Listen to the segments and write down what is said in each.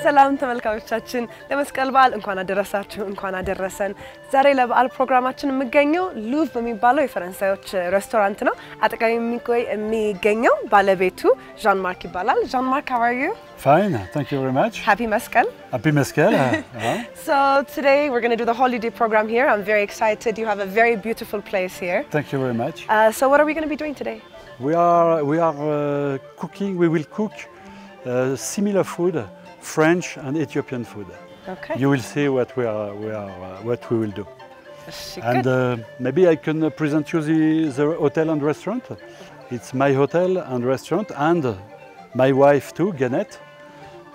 ሰላም ተመልካቾቻችን ለመስቀል በዓል እንኳን አደረሳችሁ እንኳን አደረሰን ዛሬ ለበዓል ፕሮግራማችን የምገኘው ሉቭ በሚባለው የፈረንሳዮች ሬስቶራንት ነው አጠቃላይ የሚገኘው ባለቤቱ ዣን ማርክ ይባላል ዣን ማርክ how are you Fine, thank you very much. Happy Meskel. Happy Meskel. So today we're going to do the holiday program here. I'm very excited. You have a very beautiful place here. Thank you very much. So what are we going to be doing today? We are cooking. We will cook similar food, French and Ethiopian food. Okay. You will see what we will do. And maybe I can present you the hotel and restaurant. It's my hotel and restaurant and my wife too, Genet.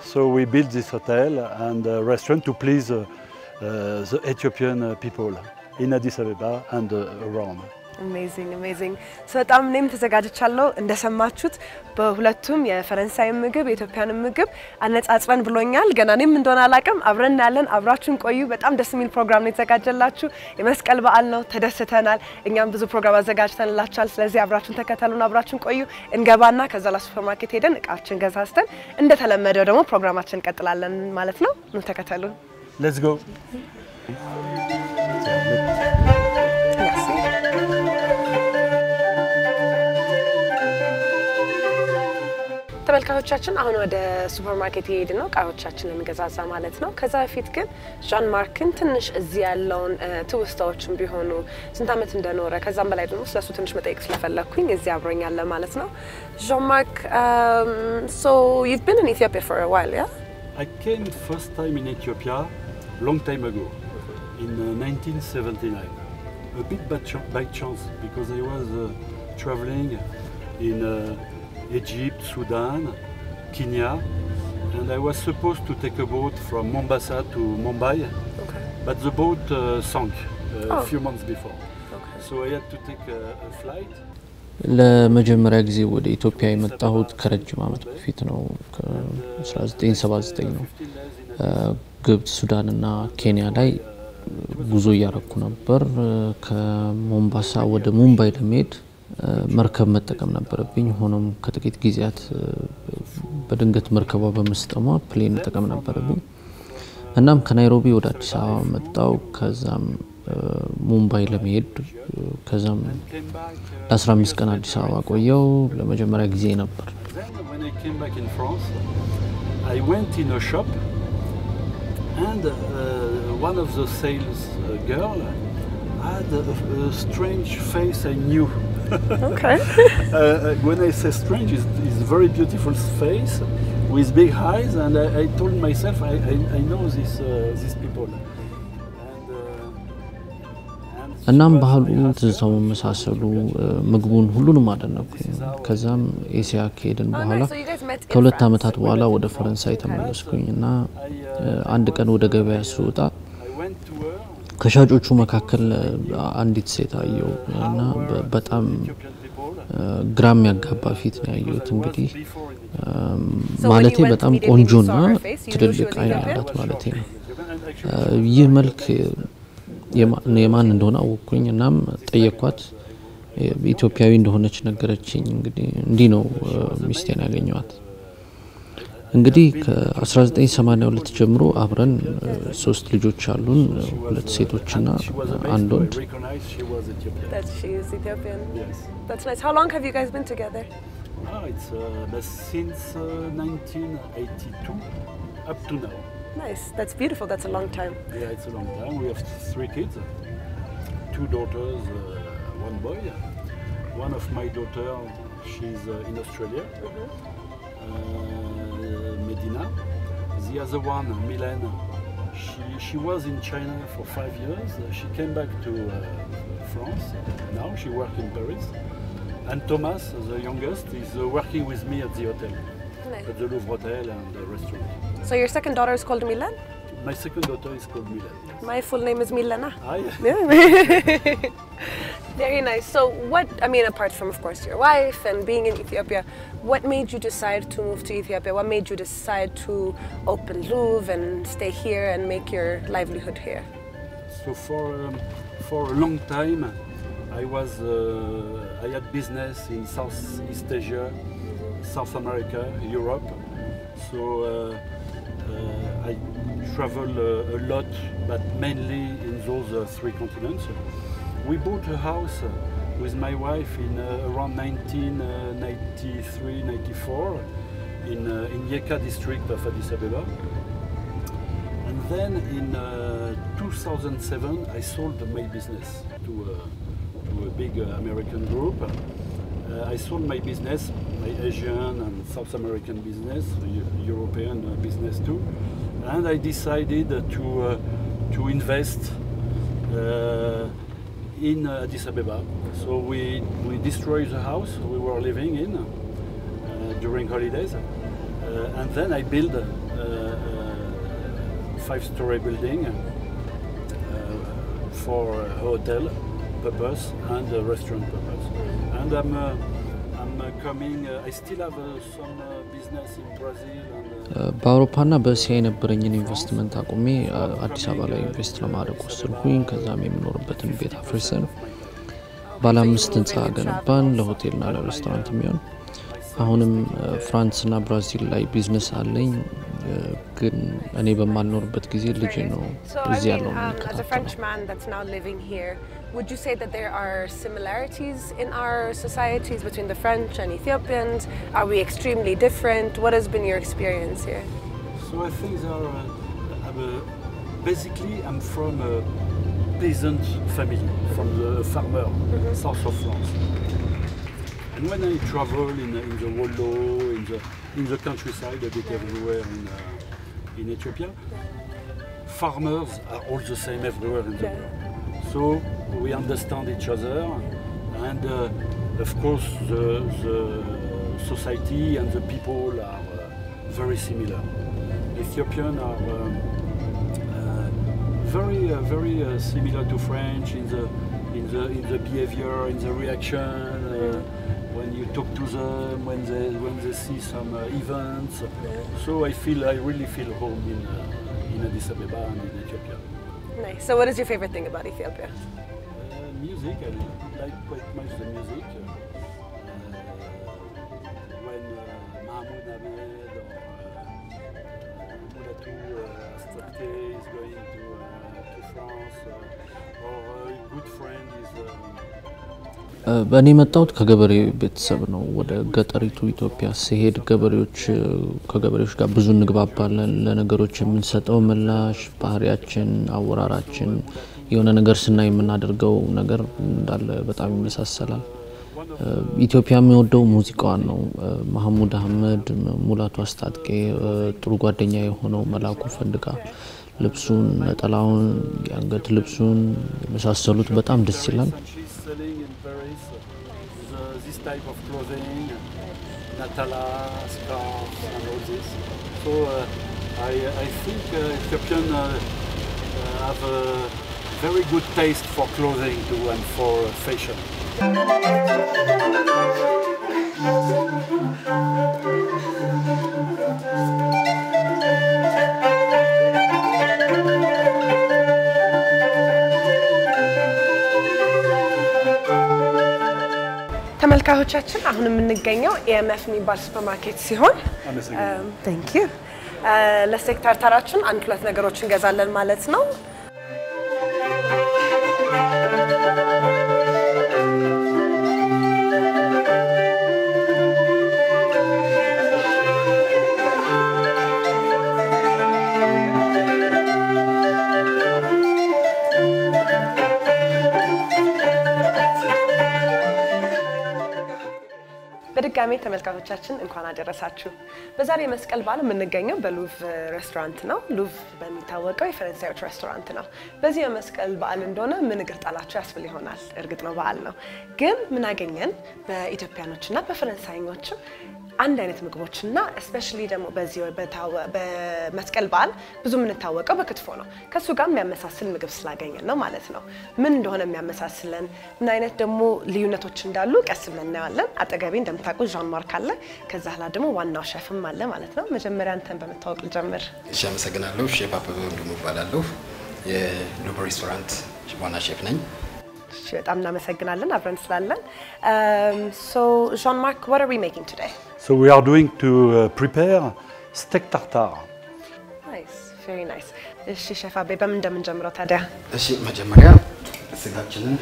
So we built this hotel and restaurant to please the Ethiopian people in Addis Ababa and around. Amazing, amazing. So በጣም እኔም ተዘጋጅቻለሁ እንደሰማችሁት በሁለቱም የፈረንሳይ ምግብ የኢትዮጵያን ምግብ አነጻጽረን ብሎኛል ገና እኔም እንደሆነ አላቀም አብረን ያለን አብራችሁን ቆዩ በጣም ደስ የሚል ፕሮግራም ነው የተዘጋጀላችሁ የመስቀል በዓል ነው ተደስተናል እኛም ብዙ ፕሮግራም አዘጋጅተንላችኋል ስለዚህ አብራችሁን ተከታተሉን አብራችሁን ቆዩ እንገባና ከዛ ለሱፐርማርኬት ሄደን እቃችን ገዛዝተን እንደተለመደው ደግሞ ፕሮግራማችን እንቀጥላለን ማለት ነው ኑ ተከታተሉን Let's go. ተመልካቾቻችን አሁን ወደ ሱፐርማርኬት ሄድን ነው ቃዎቻችንን እንገዛዛ ማለት ነው ከዛ በፊት ግን ዣን ማርክን ትንሽ እዚህ ያለውን ትውስታዎችን ቢሆኑ ስንት አመት እንደኖረ ከዛም በላይ ደግሞ ስለሱ ትንሽ መጠየቅ ስለፈለኩኝ እዚህ አብሮኛል ማለት ነው ዣን ማርክ so you've been in Ethiopia for a while yeah I came first time in Ethiopia long time ago in 1979 a bit by chance because I was traveling in Egypt, Sudan, Kenya, and I was supposed to take a boat from Mombasa to Mumbai, okay. But the boat sank a few months before, okay. So I had to take a flight. ለመጀመሪያ ጊዜ ወደ ኢትዮጵያ የመጣሁት ከረጅም አመት በፊት ነው ከ1979 ነው ግብጽ ሱዳን እና ኬንያ ላይ ጉዞ ያረኩ ነበር ከሞምባሳ ወደ ሙምባይ ለመሄድ መርከብ መጠቀም ነበርብኝ ሆኖም ከጥቂት ጊዜያት በድንገት መርከቧ በመስጠሟ ፕሌን መጠቀም ነበርብኝ እናም ከናይሮቢ ወደ አዲስ አበባ መጣው ከዛም ሙምባይ ለመሄድ ከዛም ለ15 ቀን አዲስ አበባ ቆየው ለመጀመሪያ ጊዜ ነበር When I came back in France I went in a shop and one of the sales girl had a strange face I knew Okay. When I say strange, it's a very beautiful face with big eyes, and I told myself I know these people. እናም ባህሉ ተዛው መሳሰሉ ምግቡን ሁሉንም አደነኩኝ ከዛም ኤሲያ ከሄድን በኋላ ከሁለት አመታት በኋላ ወደ ፈረንሳይ ተመለስኩኝና አንድ ቀን ወደ ገበያ ስወጣ ከሻጮቹ መካከል አንዲት ሴት አየው እና በጣም ግራም ያጋባ ፊት ነው ያየሁት እንግዲህ ማለቴ በጣም ቆንጆና ትልልቅ አይን ያላት ማለቴ ነው ይህ መልክ የማን እንደሆነ አወኩኝ እናም ጠየቅኳት ኢትዮጵያዊ እንደሆነች ነገረችኝ እንግዲህ እንዲህ ነው ሚስቴን ያገኘዋት እንግዲህ ከ1982 ጀምሮ አብረን ሶስት ልጆች አሉን ሁለት ሴቶችና አንድ ወንድ That she is Ethiopian. Yes. That's nice. How long have you guys been together? It's since 1982 up to now. Nice. That's beautiful. That's a long time. Yeah, it's a long time. We have 3 kids. 2 daughters, 1 boy. One of my daughter, she's in Australia. Medina. The other one, Milena, she was in China for 5 years. She came back to France. Now she works in Paris. And Thomas, the youngest, is working with me at the hotel, at the Louvre Hotel and the restaurant. So your second daughter is called Milan? My second daughter is called Milan. My full name is Milana. Hi. Very nice. So what, I mean, apart from, of course, your wife and being in Ethiopia, what made you decide to move to Ethiopia? What made you decide to open Louvre and stay here and make your livelihood here? So for a long time, I was I had business in Southeast Asia, South America, Europe. So I travel a lot, but mainly in those three continents. We bought a house with my wife in around 1993-94 in Yeka district of Addis Ababa. And then in 2007 I sold my business to a big American group. I sold my business, my Asian and South American business, European business too, and I decided to invest in Addis Ababa. So we destroyed the house we were living in during holidays, and then I built a 5-story building for a hotel purpose and a restaurant purpose. And I'm coming. I still have some business in Brazil. በአውሮፓና በእስያ የነበረኝን ኢንቨስትመንት አቁሜ አዲስ አበባ ላይ ኢንቨስት ለማድረግ ወሰንኩኝ። ከዛም የምኖርበትን ቤት አፍርሰን ባለ 5 ህንጻ ገነባን ለሆቴልና ለሬስቶራንት የሚሆን። አሁንም ፍራንስና ብራዚል ላይ ቢዝነስ አለኝ። ግን እኔ በማልኖርበት ጊዜ ልጄ ነው እዚህ ያለው የሚከታተለው። As a French man that's now living here, would you say that there are similarities in our societies between the French and Ethiopians? Are we extremely different? What has been your experience here? So I think there are, basically I'm from a peasant family, from the farmer, south of France. And when I travel in the Wollo, in the countryside, a bit everywhere in Ethiopia, farmers are all the same everywhere in the world. So we understand each other, and of course the society and the people are very similar. Ethiopians are very similar to French in the behavior, in the reaction. When you talk to them, when they see some events, so I really feel home in Addis Ababa and in Ethiopia. Nice. So what is your favorite thing about Ethiopia? Music. I like quite much the music. When Mahmoud Ahmed or Mulatu Astarte is going to France, or a good friend is. በእኔ መጣሁት ከገበሬ ቤተሰብ ነው። ወደ ገጠሪቱ ኢትዮጵያ ሲሄድ ከገበሬዎች ጋር ብዙ እንግባባለን። ለነገሮች የምንሰጠው ምላሽ፣ ባህሪያችን፣ አወራራችን የሆነ ነገር ስናይ የምናደርገው ነገር እንዳለ በጣም ይመሳሰላል። ኢትዮጵያ የሚወደው ሙዚቃዋን ነው። መሐሙድ አህመድ፣ ሙላቱ አስታጥቄ፣ ጥሩ ጓደኛ የሆነው መላኩ ፈንድቃ ልብሱን፣ ነጠላውን፣ የአንገት ልብሱን የመሳሰሉት በጣም ደስ ይላል። This type of clothing, Natala, scarves, and all this. So I think Ethiopians have a very good taste for clothing too and for fashion. ተመልካቾቻችን አሁን የምንገኘው ኤኤምኤፍ የሚባል ሱፐርማርኬት ሲሆን ታንክ ዩ ለሴክተር ተራችን አንድ ሁለት ነገሮችን እንገዛለን ማለት ነው። በድጋሚ ተመልካቾቻችን እንኳን አደረሳችሁ። በዛሬ መስቀል በዓል የምንገኘው በሉቭ ሬስቶራንት ነው። ሉቭ በሚታወቀው የፈረንሳዮች ሬስቶራንት ነው። በዚህ መስቀል በዓል እንደሆነ ምን እግር ጣላችሁ ያስብል ይሆናል። እርግጥ ነው በዓል ነው። ግን ምን አገኘን? በኢትዮጵያኖችና በፈረንሳይኞች አንድ አይነት ምግቦችና ስፔሻሊ ደግሞ በዚህ በመስቀል በዓል ብዙ የምንታወቀው በክትፎ ነው። ከሱ ጋር የሚያመሳስል ምግብ ስላገኘን ነው ማለት ነው። ምን እንደሆነ የሚያመሳስለን ምን አይነት ደግሞ ልዩነቶች እንዳሉ ቀስ ብለን እናያለን። አጠገቤ እንደምታውቁ ዣን ማርክ አለ። ከዛ ኋላ ደግሞ ዋናው ሼፍም አለ ማለት ነው። መጀመሪያ አንተን በመታወቅ ልጀምር። እሺ፣ አመሰግናለሁ። ሼፍ አበበ ወንድሙ እባላለሁ። የሉቭ ሬስቶራንት ዋና ሼፍ ነኝ። በጣም እናመሰግናለን አብረን ስላለን so Jean-Marc what are we making today So we are doing to prepare steak tartare Nice very nice እሺ ሼፍ አቤ በምን እንደምንጀምረው ታዲያ እሺ መጀመሪያ ስጋችንን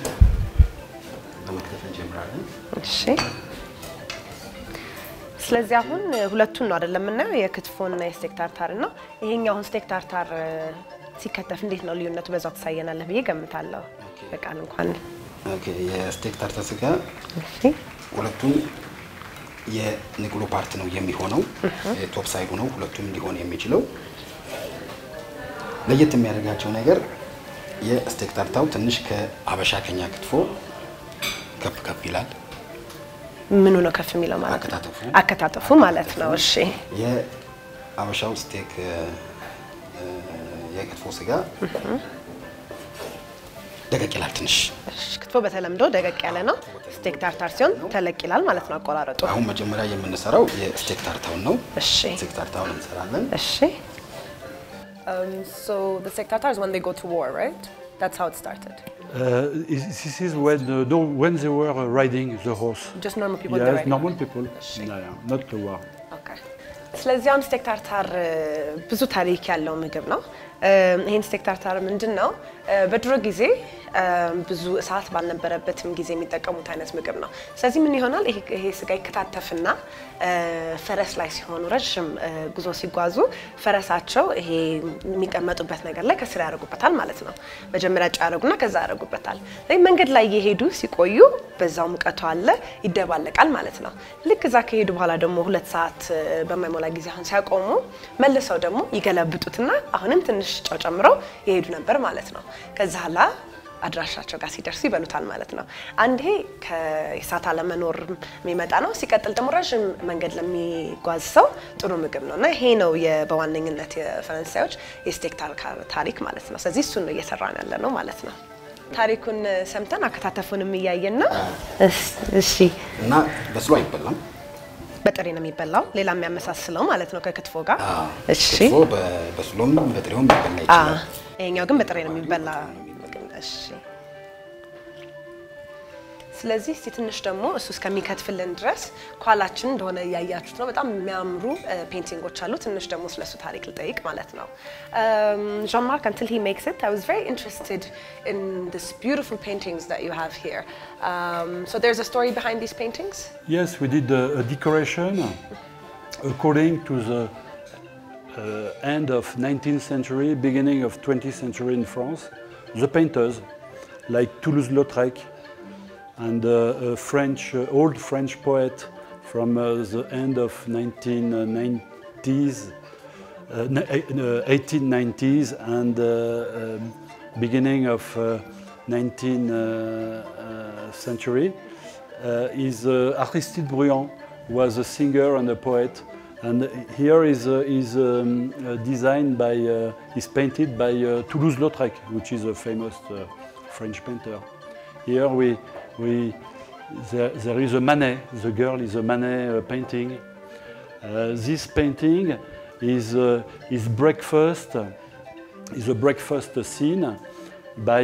ለመክተፍ እንጀምራለን እሺ ስለዚህ አሁን ሁለቱን ነው አይደለም እና የክትፎና የስቴክ ታርታር ነው ይሄኛው አሁን ስቴክ ታርታር ሲከተፍ እንዴት ነው ልዩነቱ በዛው ተሳየናለህ ብዬ ገምታለሁ በቃል እንኳን ኦኬ የስቴክ ታርታር ስጋ እሺ ሁለቱም የንግሉ ፓርት ነው የሚሆነው ቶፕ ሳይዱ ነው ሁለቱም ሊሆን የሚችለው ለየት የሚያደርጋቸው ነገር የስቴክ ታርታው ትንሽ ከአበሻ ከኛ ክትፎ ከፍ ይላል ምኑ ነው ከፍ የሚለው ማለት አከታተፉ ማለት ነው እሺ የአበሻው ስቴክ የክትፎ ስጋ ደቀቅ ይላል ትንሽ እሺ ክትፎ በተለምዶ ደቀቅ ያለ ነው ስቴክ ታርታር ሲሆን ተለቅ ይላል ማለት ነው አቆራረጡ አሁን መጀመሪያ የምንሰራው የስቴክ ታርታውን ነው እሺ ስቴክ ታርታውን እንሰራለን እሺ so the steak tartare is when they go to war right that's how it started This is when they were riding the horse. Just normal people. Yes, normal people. Not to war. Okay. ስለዚህ አሁን ስቴክ ታርታር ብዙ ታሪክ ያለው ምግብ ነው ይሄን ስቴክ ታርታር ምንድነው በድሮ ጊዜ ብዙ እሳት ባልነበረበትም ጊዜ የሚጠቀሙት አይነት ምግብ ነው ስለዚህ ምን ይሆናል ይሄ ስጋ ይከታተፍና ፈረስ ላይ ሲሆኑ ረጅም ጉዞ ሲጓዙ ፈረሳቸው ይሄ የሚቀመጡበት ነገር ላይ ከስራ ያደርጉበታል ማለት ነው መጀመሪያ ጫረጉና ከዛ ያደርጉበታል ለይ መንገድ ላይ እየሄዱ ሲቆዩ በዛው ሙቀቱ አለ ይደባለቃል ማለት ነው ልክ እዛ ከሄዱ በኋላ ደግሞ 2 ሰዓት በማይሞላ ጊዜ አሁን ሲያቆሙ መልሰው ደግሞ ይገለብጡትና አሁንም ትንሽ ጨው ጨምረው ይሄዱ ነበር ማለት ነው ከዛላ አድራሻቸው ጋር ሲደርስ ይበሉታል ማለት ነው አንዴ ከእሳት አለመኖር የሚመጣ ነው ሲቀጥል ደግሞ ረጅም መንገድ ለሚጓዝ ሰው ጥሩ ምግብ ነውና ይሄ ነው በዋነኝነት የፈረንሳዮች የስቴክ ታሪክ ማለት ነው ስለዚህ እሱን ነው እየሰራን ያለ ነው ማለት ነው ታሪኩን ሰምተን አከታተፉንም እያየን ነው እሺ እና በስሎ አይበላም በጥሬ ነው የሚበላው ሌላ የሚያመሳስለው ማለት ነው ከክትፎ ጋር እሺ ክትፎ በስሎም በጥሬውም ይበላ ይችላል ይሄኛው ግን በጥሬ ነው የሚበላ እሺ ስለዚህ ትንሽ ደግሞ እሱ እስከሚከትፍልን ድረስ ኳላችን እንደሆነ ያያችሁት ነው በጣም የሚያምሩ ፔይንቲንጎች አሉ ትንሽ ደግሞ ስለሱ ታሪክ ልጠይቅ ማለት ነው Jean-Marc until he makes it I was very interested in this beautiful paintings that you have here so there's a story behind these paintings Yes we did a decoration according to the end of 19th century beginning of 20th century in France the painters like Toulouse-Lautrec and a old French poet from the end of 1890s and beginning of 19th century is Aristide Bruand was a singer and a poet and here is designed by is painted by Toulouse-Lautrec which is a famous French painter here there is a Manet the girl is a Manet painting this painting is a breakfast scene by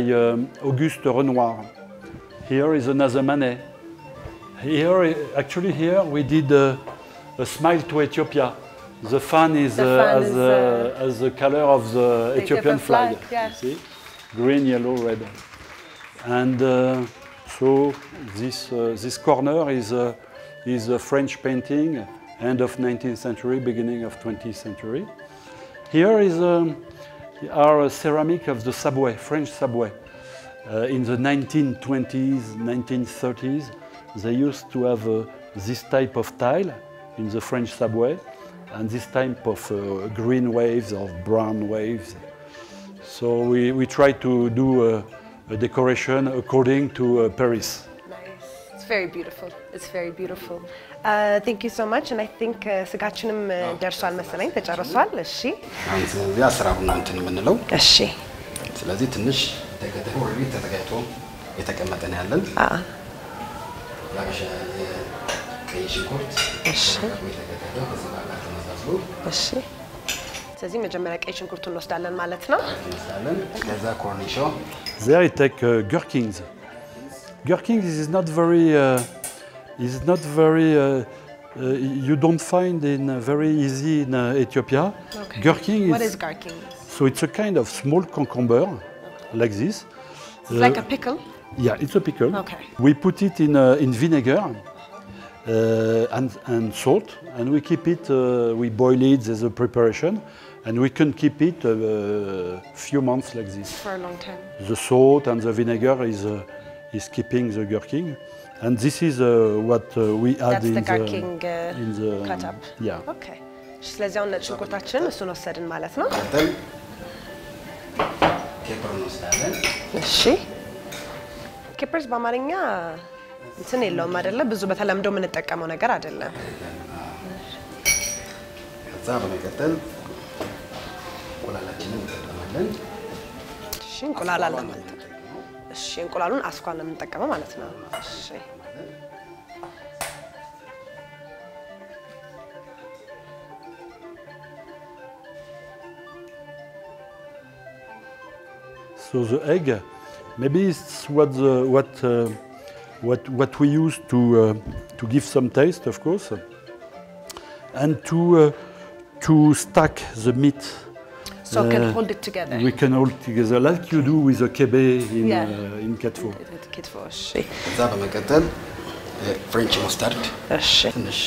Auguste Renoir here is another Manet actually here we did a smile to Ethiopia the fan is as the color of the Ethiopian flag yeah. you see green yellow red and so this corner is a French painting end of 19th century beginning of 20th century here is our ceramic of the subway French subway in the 1920s 1930s they used to have this type of tile in the French subway and this type of green waves or brown waves so we try to do a decoration according to Paris. Nice. It's very beautiful. It's very beautiful. Thank you so much and I think ስጋችንም ደርሷል መሰለኝ ተጨርሷል እሺ አንተ ያስራቡና እንትን ምንለው እሺ ስለዚህ ትንሽ ተከተፈ ኦሬዲ ተዘጋጅቶ የተቀመጠ ነው ያለን ያበሻ የሽንኩርት እሺ እሺ ስለዚህ መጀመሪያ ቀይ ሽንኩርቱን እንወስዳለን ማለት ነው እንወስዳለን ከዛ ኮርኒሾ there I take gherkins Gherkin is not very. You don't find in very easy in Ethiopia. Okay. Gherkin is. What is gherkin? So it's a kind of small cucumber, like this. It's like a pickle. Yeah, it's a pickle. Okay. We put it in vinegar and salt, and we keep it. We boil it as a preparation, and we can keep it a few months like this. For a long time. The salt and the vinegar is keeping the gherkin, and this is what we add That's in the gherkin in the cut up. Yeah. Okay. ስለዚህ አሁን ነጭ ሽንኩርታችን እሱን ወሰድን ማለት ነው። ኬፐር እንወስዳለን። እሺ ኬፐርስ በአማርኛ እንትን የለውም አይደለ? ብዙ በተለምዶ የምንጠቀመው ነገር አይደለም። ከዛ በመቀጠል እንቁላላችንን እንጠቀማለን። እሺ እንቁላል አለ ማለት ነው። እሺ እንቁላሉን አስኳን ነው የምንጠቀመው ማለት ነው። እሺ So the egg, maybe it's what we use to give some taste, of course, and to stack the meat. So can hold it together. We can hold together like you do with a kebe in ketfo. ክትፎ እሺ ከዛ በመቀጠል ፍሬንች ሙስታርድ እሺ ትንሽ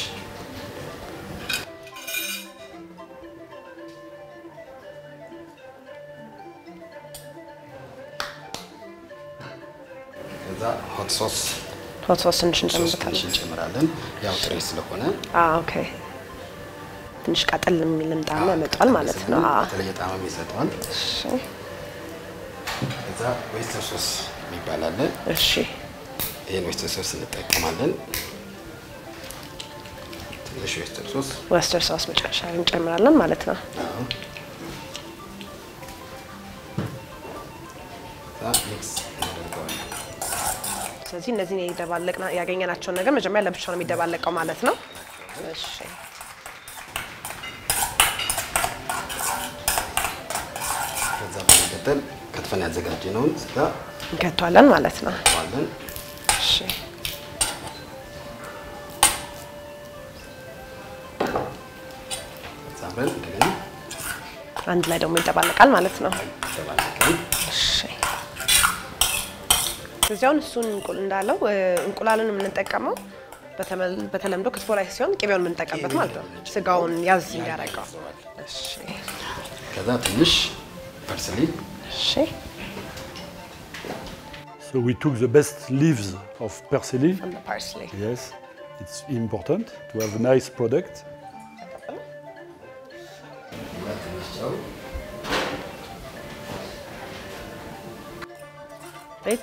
ከዛ ሆት ሶስ ትንሽ እንጨምራለን። ያው ጥሬ ስለሆነ ኦኬ ትንሽ ቃጠል የሚል ጣዕም ያመጣል ማለት ነው። የተለየ ጣዕም ይሰጠዋል። እሺ ከዛ ኦይስተር ሶስ የሚባል አለ። እሺ ይሄን ኦይስተር ሶስ እንጠቀማለን። ትንሽ ኦይስተር ሶስ መጨረሻ ላይ እንጨምራለን ማለት ነው። ስለዚህ እነዚህ የደባለቅና ያገኘናቸውን ነገር መጀመሪያ ለብቻው ነው የሚደባለቀው ማለት ነው። እሺ ከዛ በመቀጠል ከትፈን ያዘጋጀነውን ስጋ እንከቷለን ማለት ነው። እሺ ዛብረን እንደገና አንድ ላይ ደግሞ ይደባለቃል ማለት ነው። እሺ እዚያውን እሱን እንዳለው እንቁላልን የምንጠቀመው በተለምዶ ክትፎ ላይ ሲሆን ቅቤውን የምንጠቀምበት ማለት ነው። ስጋውን ያዝ እንዲያረጋው። እሺ ከዛ ትንሽ ፐርስሊ እሺ So we took the best leaves of parsley. from the parsley. Yes, it's important to have a nice product.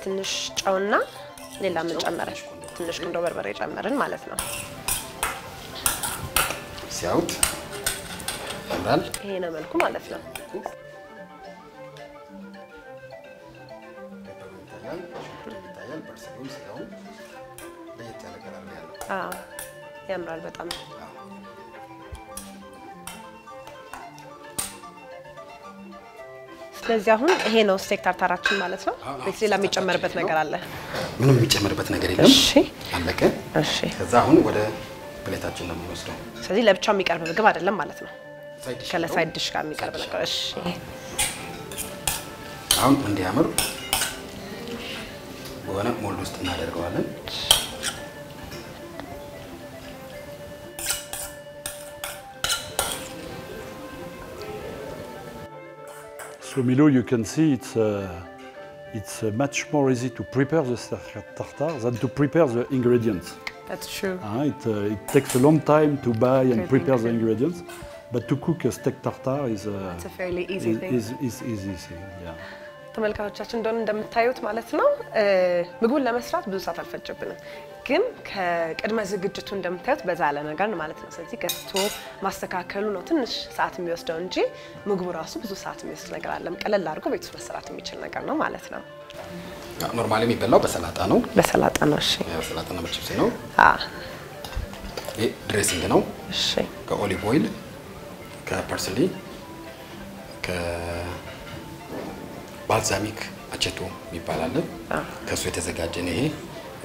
ትንሽ ጨውና ሌላ ምን ጨመረን? ትንሽ ቁንዶ በርበሬ ጨመርን ማለት ነው። ሲያውት ያምራል። ይሄ ነው መልኩ ማለት ነው። ያምራል በጣም። ስለዚህ አሁን ይሄ ነው ስቴክ ታርታራችን ማለት ነው። ሌላ የሚጨመርበት ነገር አለ? ምንም የሚጨመርበት ነገር የለም። እሺ አለቀ። እሺ ከዛ አሁን ወደ ፕሌታችን ነው የምንወስደው። ስለዚህ ለብቻው የሚቀርብ ምግብ አይደለም ማለት ነው። ከለሳይድ ዲሽ ጋር የሚቀርብ ነገር። እሺ አሁን እንዲያምር በሆነ ሞልድ ውስጥ እናደርገዋለን። So Milo, you can see it's much more easy to prepare the tartare than to prepare the ingredients. That's true. It takes a long time to buy and prepare the ingredients, but to cook a steak tartare is it's a fairly easy thing. Is easy thing. Yeah. ተመልካቾቻችን እንደምታዩት ማለት ነው ምግቡን ለመስራት ብዙ ሰዓት አልፈጀብንም፣ ግን ከቅድመ ዝግጅቱ እንደምታዩት በዛ ያለ ነገር ነው ማለት ነው። ስለዚህ ገዝቶ ማስተካከሉ ነው ትንሽ ሰዓት የሚወስደው እንጂ ምግቡ ራሱ ብዙ ሰዓት የሚወስድ ነገር አይደለም። ቀለል አድርጎ ቤት ውስጥ መስራት የሚችል ነገር ነው ማለት ነው። ኖርማሊ የሚበላው በሰላጣ ነው። በሰላጣ ነው። እሺ በሰላጣና በቺፕስ ነው። ይሄ ድሬሲንግ ነው። እሺ ከኦሊቭ ኦይል፣ ከፐርስሊ፣ ባልዛሚክ አቼቶ ይባላል። ከሱ የተዘጋጀ ነው። ይሄ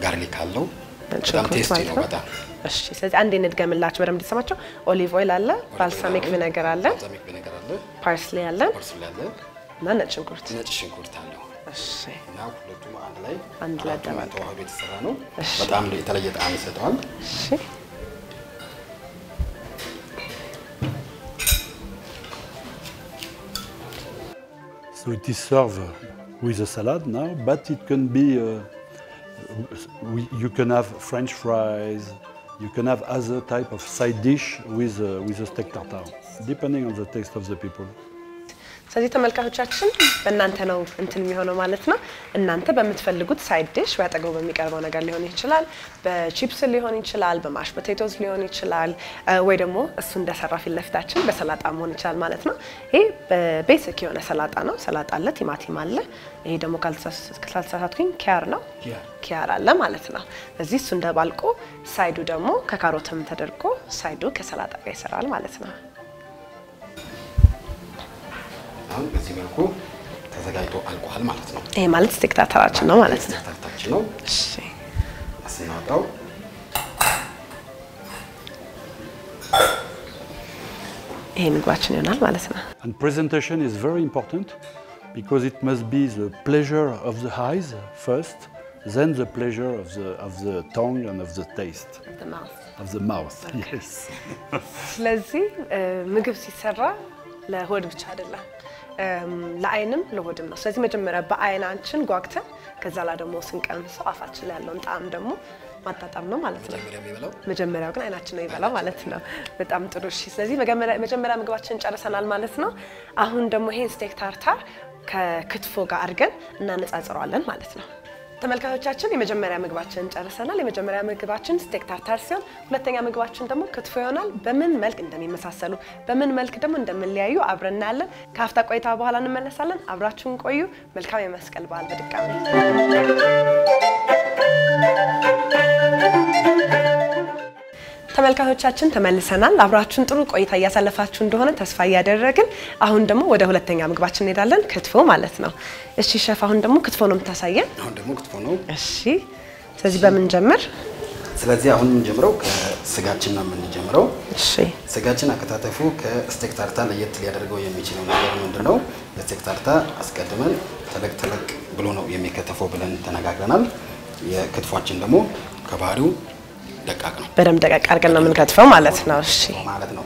ጋርሊክ አለው በጣም ቴስቲ ነው በጣም እሺ ስለዚህ አንዴ እንድገምላችሁ በደንብ እንድትሰማቸው ኦሊቭ ኦይል አለ ባልሳሚክ ቪኔገር አለ ፓርስሊ አለ እና ነጭ ሽንኩርት አለው እሺ እና ሁለቱም አንድ ላይ ተዋህዶ የተሰራ ነው በጣም የተለየ ጣዕም ይሰጣል እሺ So it is served with a salad now, but it can be, you can have French fries, you can have other type of side dish with a steak tartare, depending on the taste of the people. ስለዚህ ተመልካቾቻችን በእናንተ ነው እንትን የሚሆነው ማለት ነው እናንተ በመትፈልጉት ሳይድ ዲሽ ያጠገው በሚቀርበው ነገር ሊሆን ይችላል በቺፕስ ሊሆን ይችላል በማሽ ፖቴቶስ ሊሆን ይችላል ወይ ደግሞ እሱ እንደሰራ ፊለፍታችን በሰላጣ መሆን ይችላል ማለት ነው ይሄ በቤሲክ የሆነ ሰላጣ ነው ሰላጣ አለ ቲማቲም አለ ይሄ ደግሞ ካልተሳሳትኩኝ ኪያር ነው ኪያር አለ ማለት ነው እዚህ እሱ እንደባልቆ ሳይዱ ደግሞ ከካሮትም ተደርጎ ሳይዱ ከሰላጣ ጋር ይሰራል ማለት ነው አሁን በዚህ መልኩ ተዘጋጅቶ አልቋል ማለት ነው ይሄ ማለት ስቴክ ታርታራችን ነው ማለት ነው ታርታችን ነው እሺ አስናውጣው ይሄ ምግባችን ይሆናል ማለት ነው And presentation is very important because it must be the pleasure of the eyes first, then the pleasure of the tongue and of the taste. Of the mouth. Yes. ስለዚህ ምግብ ሲሰራ ለሆድ ብቻ አይደለም ለአይንም ለሆድም ነው ስለዚህ መጀመሪያ በአይናችን ጓግተን ከዛ ላይ ደግሞ ስንቀምሰው አፋችን ላይ ያለውን ጣዕም ደግሞ ማጣጣም ነው ማለት ነው መጀመሪያው ግን አይናችን ነው ይበላው ማለት ነው በጣም ጥሩ እሺ ስለዚህ መጀመሪያ ምግባችንን ጨርሰናል ማለት ነው አሁን ደግሞ ይሄን ስቴክ ታርታር ከክትፎ ጋር አድርገን እናነጻጽረዋለን ማለት ነው ተመልካቾቻችን የመጀመሪያ ምግባችንን ጨርሰናል የመጀመሪያ ምግባችን ስቴክ ታርታር ሲሆን ሁለተኛ ምግባችን ደግሞ ክትፎ ይሆናል በምን መልክ እንደሚመሳሰሉ በምን መልክ ደግሞ እንደምንለያዩ አብረን እናያለን ከአፍታ ቆይታ በኋላ እንመለሳለን አብራችሁን ቆዩ መልካም የመስቀል በዓል በድጋሚ ተመልካቾቻችን ተመልሰናል አብራችሁን ጥሩ ቆይታ ያሳለፋችሁ እንደሆነ ተስፋ ያደረግን አሁን ደግሞ ወደ ሁለተኛ ምግባችን እንሄዳለን ክትፎ ማለት ነው እሺ ሼፍ አሁን ደግሞ ክትፎ ነው የምታሳየን አሁን ደግሞ ክትፎ ነው እሺ ስለዚህ በምን ጀምር ስለዚህ አሁን የምንጀምረው ከስጋችን ነው የምንጀምረው እሺ ስጋችን አከታተፉ ከስቴክ ታርታ ለየት ሊያደርገው የሚችለው ነገር ምንድነው የስቴክ ታርታ አስቀድመን ተለቅ ብሎ ነው የሚከተፈው ብለን ተነጋግረናል የክትፏችን ደግሞ ከባህሪው ደቃቅ ነው በደም ደቃቅ አድርገን ነው የምንከትፈው ማለት ነው እሺ ማለት ነው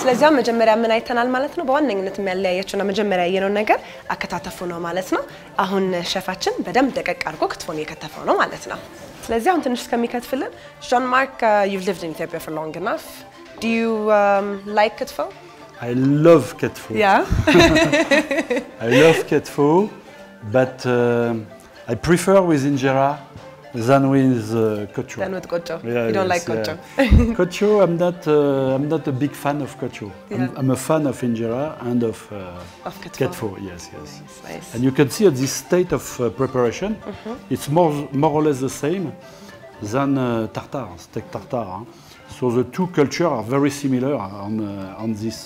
ስለዚህ መጀመሪያ ምን አይተናል ማለት ነው በዋነኝነት የሚያለያየውና መጀመሪያ ያየነው ነገር አከታተፉ ነው ማለት ነው አሁን ሼፋችን በደም ደቃቅ አድርጎ ክትፎን የከተፈው ነው ማለት ነው ስለዚህ አሁን ትንሽ እስከሚከትፍልን Jean-Marc you've lived in Ethiopia for long enough do you like ክትፎ I love ketfu. Yeah. I love ketfu, but I prefer with injera than with kocho. Than with kocho. Yeah, you don't like kocho. Kocho, I'm not a big fan of kocho. Yeah. I'm a fan of injera and of ketfu. Yes. Nice. And you can see at this state of preparation, it's more or less the same than tartare, steak tartare. Hein. So the two cultures are very similar on this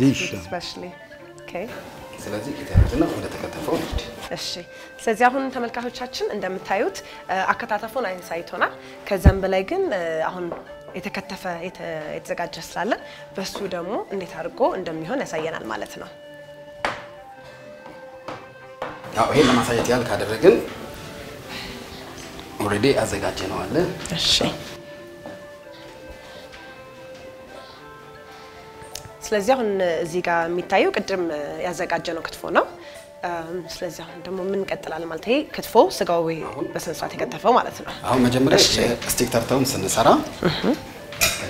dish. Especially. Okay. ስለዚህ ከተያዘና ወደ ተከተፈው ልጅ እሺ ስለዚህ አሁን ተመልካቾቻችን እንደምታዩት አከታተፉን አይሳይቶናል ከዛም በላይ ግን አሁን የተከተፈ የተዘጋጀ ስላለ በሱ ደግሞ እንዴት አድርጎ እንደሚሆን ያሳየናል ማለት ነው ያው ይሄን ለማሳየት ያህል ካደረግን ኦሬዲ አዘጋጀነው አለ እሺ ስለዚህ አሁን እዚህ ጋር የሚታየው ቅድም ያዘጋጀነው ክትፎ ነው ስለዚህ አሁን ደግሞ ምን እንቀጥላለን ማለት ይሄ ክትፎ ስጋው በስነ ስርዓት የከተፈው ማለት ነው አሁን መጀመሪያ ስቴክ ታርታውን ስንሰራ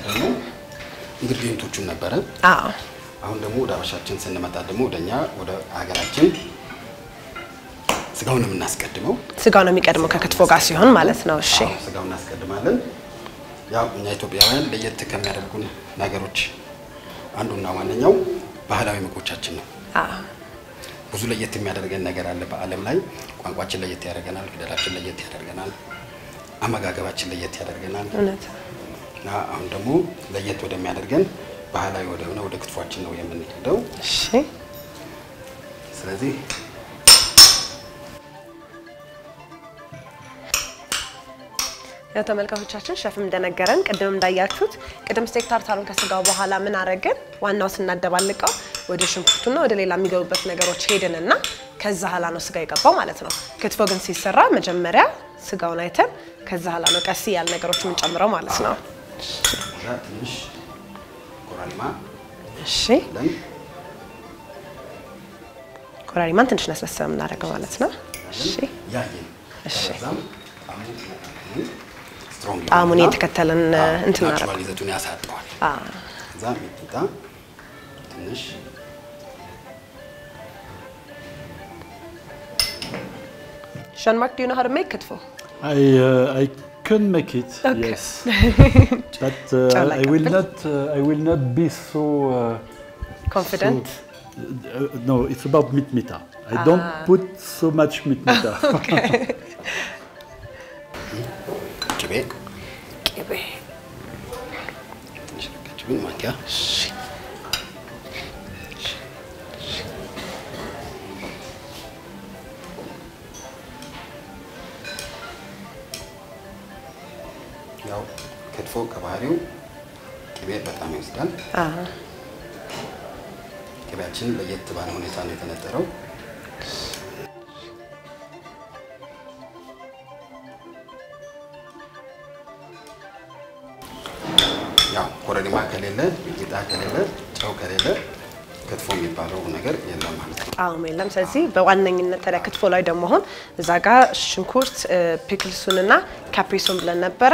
ደግሞ ኢንግሪዲየንቶቹን ነበረ አሁን ደግሞ ወደ አበሻችን ስንመጣ ደግሞ ወደኛ ወደ ሀገራችን ስጋውን እናስቀድመው ስጋው ነው የሚቀድመው ከክትፎ ጋር ሲሆን ማለት ነው እሺ ስጋውን እናስቀድማለን ያው እኛ ኢትዮጵያውያን ለየት ከሚያደርጉን ነገሮች አንዱና ዋነኛው ባህላዊ ምግቦቻችን ነው ብዙ ለየት የሚያደርገን ነገር አለ በአለም ላይ ቋንቋችን ለየት ያደርገናል ፊደላችን ለየት ያደርገናል አመጋገባችን ለየት ያደርገናል እውነት አሁን ደግሞ ለየት ወደሚያደርገን ባህላዊ ወደ ክትፏችን ነው የምንሄደው እሺ ስለዚህ ያው ተመልካቾቻችን ሸፍም እንደነገረን ቅድም እንዳያችሁት ቅድም ስቴክ ታርታሩን ከስጋው በኋላ ምን አረገን ዋናው ስናደባልቀው ወደ ሽንኩርቱና ወደ ሌላ የሚገቡበት ነገሮች ሄደንና ከዛ ኋላ ነው ስጋ የገባው ማለት ነው ክትፎ ግን ሲሰራ መጀመሪያ ስጋውን አይተን ከዛ ኋላ ነው ቀስ ያለ ነገሮች ምን ጨምረው ማለት ነው ትንሽ ኮራሪማ እሺ ኮራሪማን ትንሽ ነስነስ እናደርገው ማለት ነው እሺ እሺ አሙን የተከተለን እንትን ናቹራል ይዘቱን ያሳጣዋል ከዛ ሚጥሚጣ ትንሽ Jean-Marc, do you know how to make kitfo? I can make it, okay. Yes. But I will not be so confident. No, it's about mitmita. I don't put so much mitmita. Okay. Kibe. ያው ክትፎ ከባህሪው ቅቤ በጣም ይወስዳል ቅቤያችን ለየት ባለ ሁኔታ ነው የተነጠረው ያው ኮረሪማ ከሌለ ሚጥሚጣ ከሌለ ጨው ከሌለ ክትፎ የሚባለው ነገር የለም ማለት ነው የለም ስለዚህ በዋነኝነት ታዲያ ክትፎ ላይ ደግሞ አሁን እዛ ጋር ሽንኩርት ፒክልሱንና ካፕሪሱን ብለን ነበረ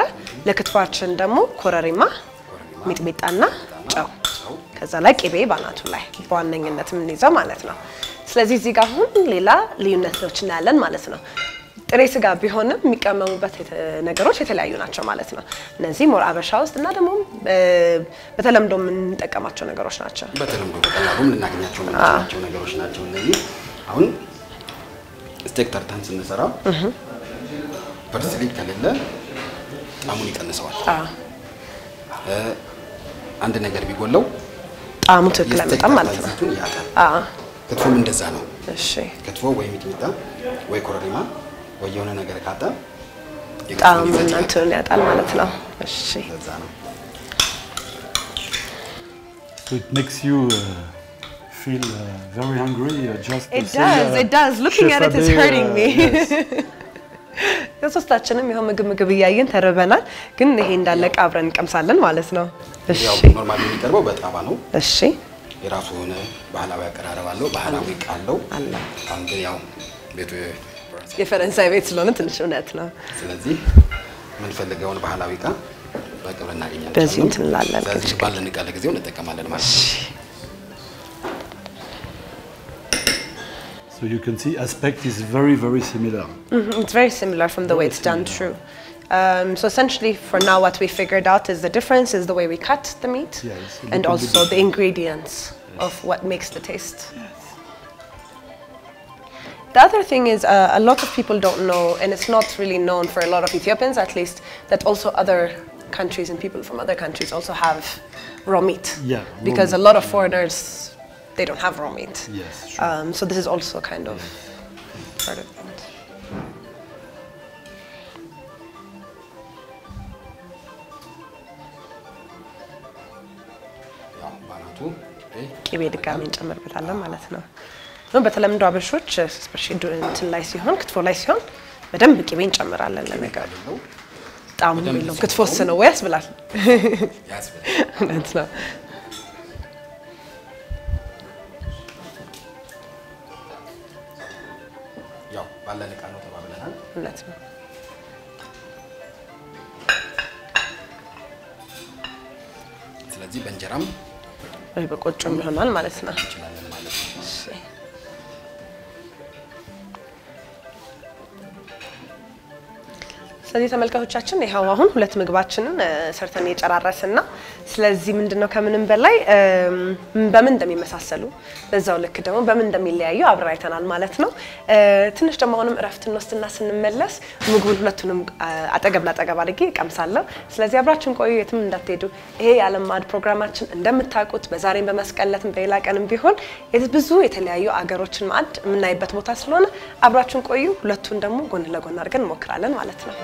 ለክትፏችን ደግሞ ኮረሪማ ሚጥሚጣና ጨው ከዛ ላይ ቅቤ ባናቱ ላይ በዋነኝነት ምን ይዘው ማለት ነው ስለዚህ እዚህ ጋር አሁን ሌላ ልዩነቶች እናያለን ማለት ነው ጥሬ ስጋ ቢሆንም የሚቀመሙበት ነገሮች የተለያዩ ናቸው ማለት ነው እነዚህ ሞር አበሻ ውስጥ እና ደግሞ በተለምዶ የምንጠቀማቸው ነገሮች ናቸው በተለምዶ በቀላሉ ልናገኛቸው የምንችላቸው ነገሮች ናቸው እነዚህ አሁን ስቴክ ታርታን ስንሰራ ፐርስሊ ከሌለ ጣሙን ይቀንሰዋል አንድ ነገር ቢጎለው ጣሙ ትክክል አይመጣም ማለት ነው ክትፎም እንደዛ ነው እሺ ክትፎ ወይ ሚጥሚጣ ወይ ኮረሪማ ወይ የሆነ ነገር ካጣ ጣሙ እናንተን ያጣል ማለት ነው እሺ እንደዛ ነው So it makes you feel very hungry just it does looking at it is hurting me የሶስታችንም ይሄው ምግብ እያየን ተረበናል ግን ይሄ እንዳለቀ አብረን እንቀምሳለን ማለት ነው እሺ ያው ኖርማሊ የሚቀርበው በጣባ ነው እሺ የራሱ ሆነ ባህላዊ አቀራረብ አለው ባህላዊ ቃለው አንተ ያው ቤቱ የፈረንሳይ ቤት ስለሆነ ትንሽ እውነት ነው ስለዚህ ምን ፈልገውን ባህላዊ ቃ በቅብር እናገኛለን በዚህ እንትን ላለን ስለዚህ ባለን ቃል ጊዜው እንጠቀማለን ማለት ነው So you can see aspect is very similar. It's very similar from the way it's done true. So essentially for now what we figured out is the difference is the way we cut the meat and also the ingredients of what makes the taste. The other thing is a lot of people don't know and it's not really known for a lot of Ethiopians at least that also other countries and people from other countries also have raw meat. Yeah. Because a lot of foreigners they don't have raw meat. Yes, sure. So this is also kind of part of it. ቅቤ ድጋሚ እንጨምርበታለን ማለት ነው ነው በተለምዶ አበሾች ስፔሻሊ እንትን ላይ ሲሆን ክትፎ ላይ ሲሆን በደንብ ቅቤ እንጨምራለን ለነገሩ ጣሙ ነው ክትፎስ ነው ወይስ ብላል ያስብላል ነው ያው ባለን ቃል ነው ተባብለናል እውነት ነው ስለዚህ በእንጀራም ወይ በቆጮም ይሆናል ማለት ነው እንችላለን ማለት ነው እሺ ስለዚህ ተመልካቾቻችን ይሄው አሁን ሁለት ምግባችንን ሰርተን እየጨራረስን ነው ስለዚህ ምንድነው ከምንም በላይ በምን እንደሚመሳሰሉ በዛው ልክ ደግሞ በምን እንደሚለያዩ አብራይተናል ማለት ነው ትንሽ ደግሞ አሁንም እረፍትን ወስድና ስንመለስ ምግቡን ሁለቱንም አጠገብ ላጠገብ አድርጌ ቀምሳለሁ ስለዚህ አብራችን ቆዩ የትም እንዳትሄዱ ይሄ የዓለም ማዕድ ፕሮግራማችን እንደምታውቁት በዛሬም በመስቀልለትም በሌላ ቀንም ቢሆን ብዙ የተለያዩ አገሮችን ማዕድ የምናይበት ቦታ ስለሆነ አብራችን ቆዩ ሁለቱን ደግሞ ጎን ለጎን አድርገን እንሞክራለን ማለት ነው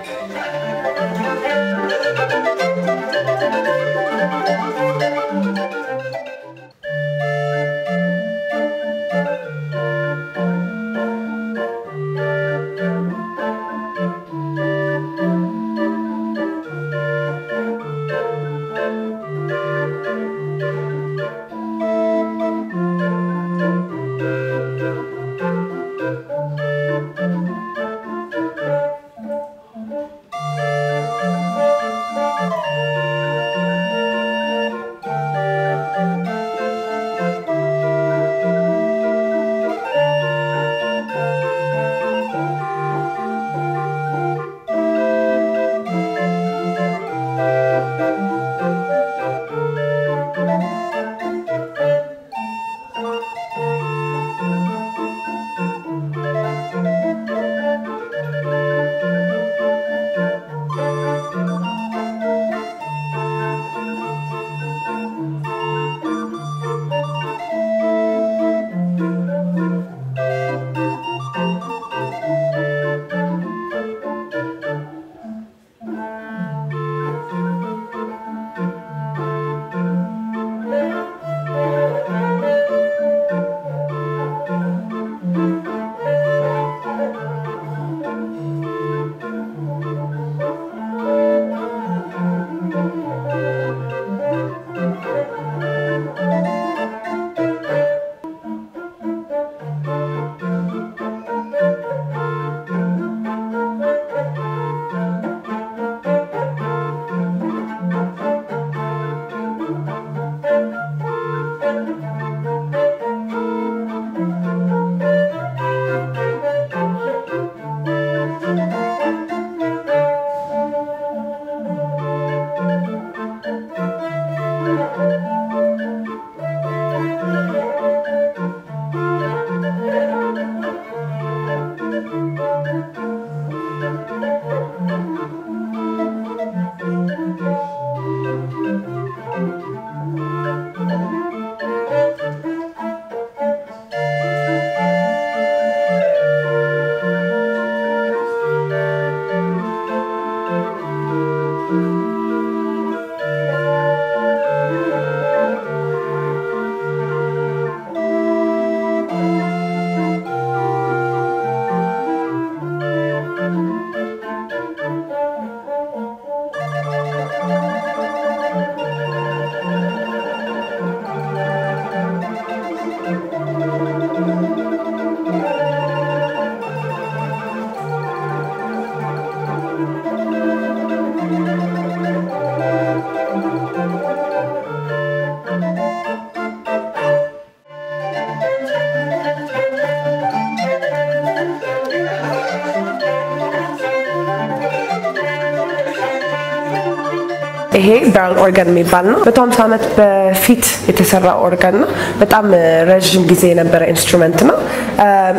ይሄ ባረል ኦርጋን የሚባል ነው። 150 ዓመት በፊት የተሰራ ኦርጋን ነው። በጣም ረጅም ጊዜ የነበረ ኢንስትሩመንት ነው።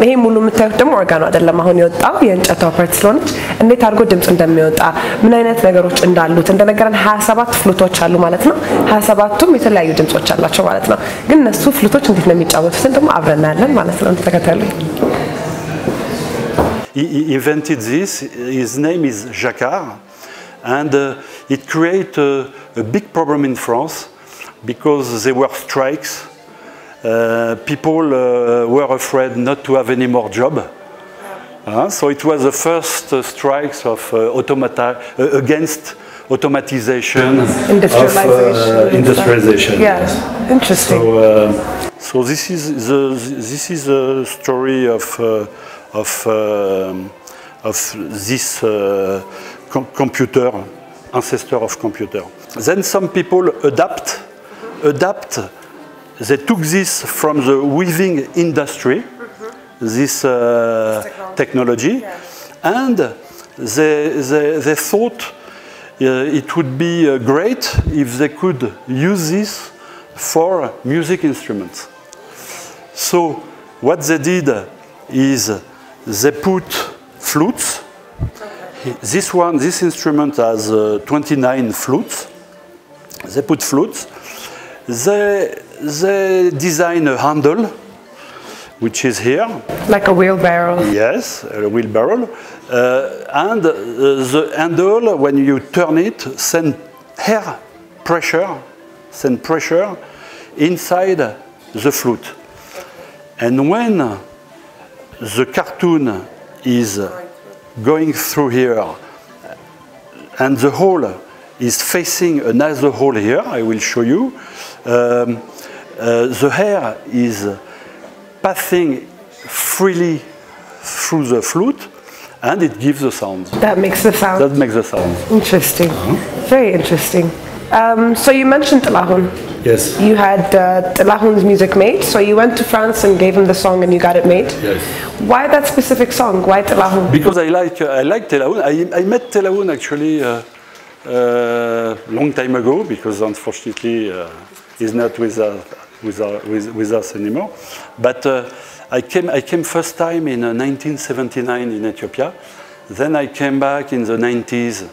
ይሄ ሙሉ የምታዩት ደግሞ ኦርጋኑ አይደለም አሁን የወጣው የእንጨቷ ፓርት ስለሆነች እንዴት አድርጎ ድምጽ እንደሚወጣ ምን አይነት ነገሮች እንዳሉት እንደነገረን 27 ፍሉቶች አሉ ማለት ነው። 27ቱም የተለያዩ ድምጾች አላቸው ማለት ነው። ግን እነሱ ፍሉቶች እንዴት ነው የሚጫወቱት ደግሞ አብረን እናያለን ማለት ነው። ተከታተሉኝ። He invented this. His name is Jacquard. And it created a big problem in France because there were strikes. People were afraid not to have any more job. So it was the first strikes of against automatization, industrialization. Yeah, interesting. So this is the story of this computer, ancestor of computer. Then some people adapt. They took this from the weaving industry, this technology, and they thought it would be great if they could use this for music instruments. So what they did is they put flutes. This instrument has 29 flutes. They put flutes. They design a handle, which is here. Like a wheelbarrow. Yes, a wheelbarrow. And the handle, when you turn it, send pressure inside the flute. And when the cartoon is going through here, and the hole is facing another hole here, I will show you, the air is passing freely through the flute, and it gives the sound. That makes the sound. That makes the sound. Interesting. Very interesting. So you mentioned Telahun. Yes. You had Telahun's music made, so you went to France and gave him the song and you got it made. Yes. Why that specific song? Why Telahun? Because I like Telahun. I met Telahun actually long time ago, because unfortunately he's not with us anymore. But I came first time in 1979 in Ethiopia. Then I came back in the 90s,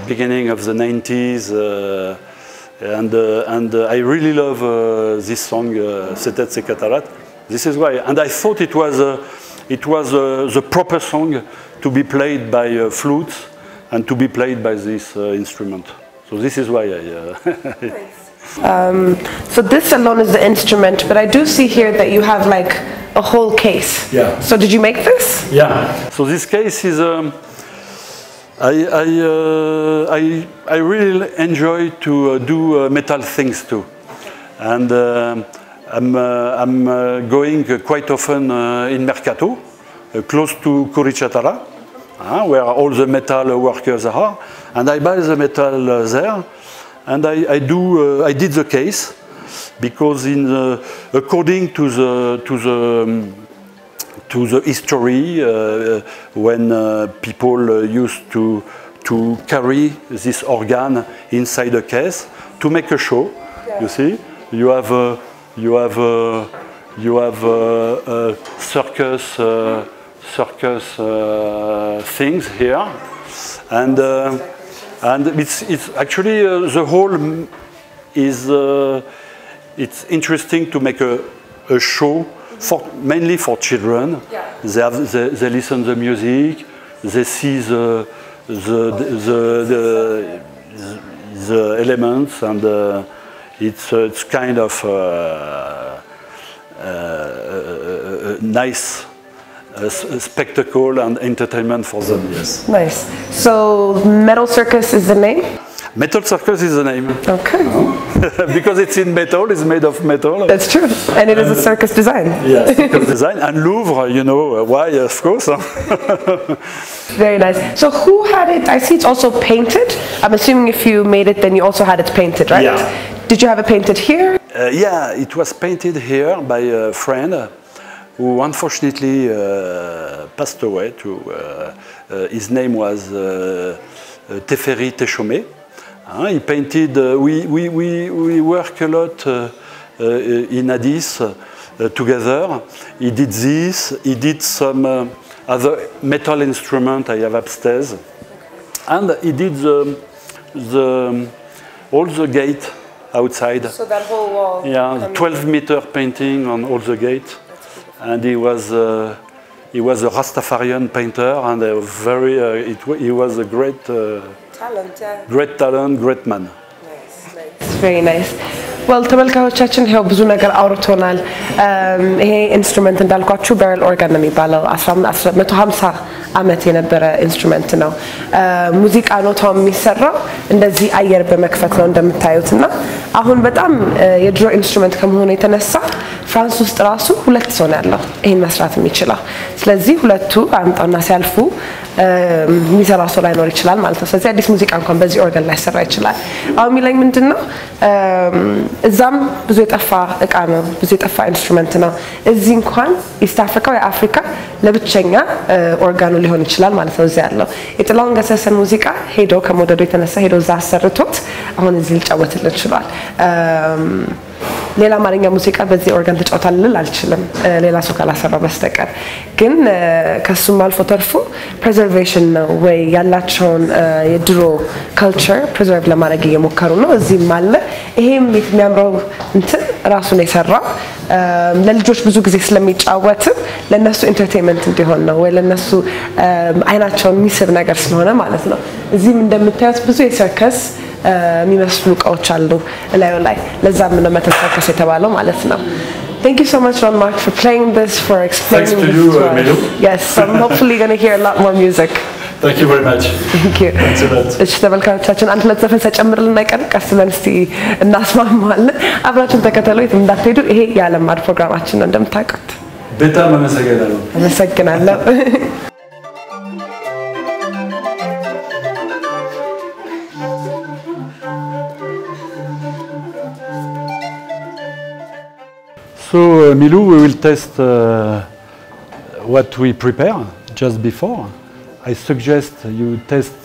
beginning of the 90s, and I really love this song, C'était ces cataractes. This is why, and I thought it was the proper song to be played by flutes and to be played by this instrument. So this is why I. So this alone is the instrument, but I do see here that you have like a whole case. Yeah. So did you make this? Yeah. So this case is. I really enjoy to do metal things too, and I'm going quite often in Mercato, close to Kurichatara, where all the metal workers are, and I buy the metal there, and I did the case, because according to the history, when people used to carry this organ inside a case to make a show. Yeah. You see, you have circus things here, and it's actually the whole is it's interesting to make a show. Mainly for children. Yeah. They listen to the music, they see the elements, and it's kind of nice spectacle and entertainment for them. Yes. Nice. So Metal Circus is the name? Metal Circus is the name. Okay. Because it's in metal, it's made of metal. That's true. And it is a circus design. Yeah, circus design. And Louvre, you know, why, of course. Very nice. So who had it? I see it's also painted. I'm assuming if you made it, then you also had it painted, right? Yeah. Did you have it painted here? Yeah, it was painted here by a friend who unfortunately passed away. His name was Teferi Teshome. He painted, we work a lot in Addis together. He did this, he did some other metal instrument I have upstairs. And he did all the gate outside. So that whole wall. Yeah, 12-meter painting on all the gate. And he was a Rastafarian painter, and he was a great talent, yeah. Great talent, great man. Nice, nice. Very nice. Well, ተመልካቾቻችን ይሄው ብዙ ነገር አውርቶናል። ይሄ ኢንስትሩመንት እንዳልኳችሁ ባረል ኦርጋን ነው የሚባለው 150 ዓመት የነበረ ኢንስትሩመንት ነው። ሙዚቃ ኖታው የሚሰራው እንደዚህ አየር በመክፈት ነው እንደምታዩትና አሁን በጣም የድሮ ኢንስትሩመንት ከመሆኑ የተነሳ ፍራንስ ውስጥ ራሱ ሁለት ሰው ነው ያለው ይሄን መስራት የሚችለው። ስለዚህ ሁለቱ አምጣውና ሲያልፉ የሚሰራ ሰው ላይኖር ይችላል ማለት ነው። ስለዚህ አዲስ ሙዚቃ እንኳን በዚህ ኦርጋን ላይ ሰራ ይችላል። አሁን የሚለኝ ምንድነው እዛም ብዙ የጠፋ እቃ ነው፣ ብዙ የጠፋ ኢንስትሩመንት ነው። እዚህ እንኳን ኢስት አፍሪካ ወይ አፍሪካ ለብቸኛ ኦርጋኑ ሊሆን ይችላል ማለት ነው። እዚህ ያለው የጥላሁን ገሰሰን ሙዚቃ ሄዶ ከመውደዱ የተነሳ ሄዶ እዛ አሰርቶት አሁን እዚህ ሊጫወትልን ይችላል። ሌላ አማርኛ ሙዚቃ በዚህ ኦርጋን ተጫውታለል አልችልም ሌላ ሰው ካላሰራ በስተቀር ግን ከሱም አልፎ ተርፎ ፕሬዘርቬሽን ነው ወይ ያላቸውን የድሮ ካልቸር ፕሬዘርቭ ለማድረግ እየሞከሩ ነው እዚህም አለ ይሄም የሚያምረው እንትን ራሱን የሰራው ለልጆች ብዙ ጊዜ ስለሚጫወት ለነሱ ኢንተርቴይንመንት እንዲሆን ነው ወይ ለነሱ አይናቸውን የሚስብ ነገር ስለሆነ ማለት ነው እዚህም እንደምታዩት ብዙ የሰርከስ የሚመስሉ እቃዎች አሉ ላይ ለዛም ነው መተሰርከስ የተባለው ማለት ነው Thank you so much Ron Mark for playing this for explaining this to us. Melu. Yes I'm hopefully going to hear a lot more music Thank you very much Thank you እሺ ተመልካቾቻችን አንድ ሁለት ዘፈን ተጨምርልን አይቀር ቀስ ብለን እስቲ እናስማማለን አብራችሁን ተከተሉ የትም እንዳትሄዱ ይሄ የዓለም ማድ ፕሮግራማችን ነው እንደምታውቁት በጣም አመሰግናለሁ So Milou, we will test what we prepare just before. I suggest you test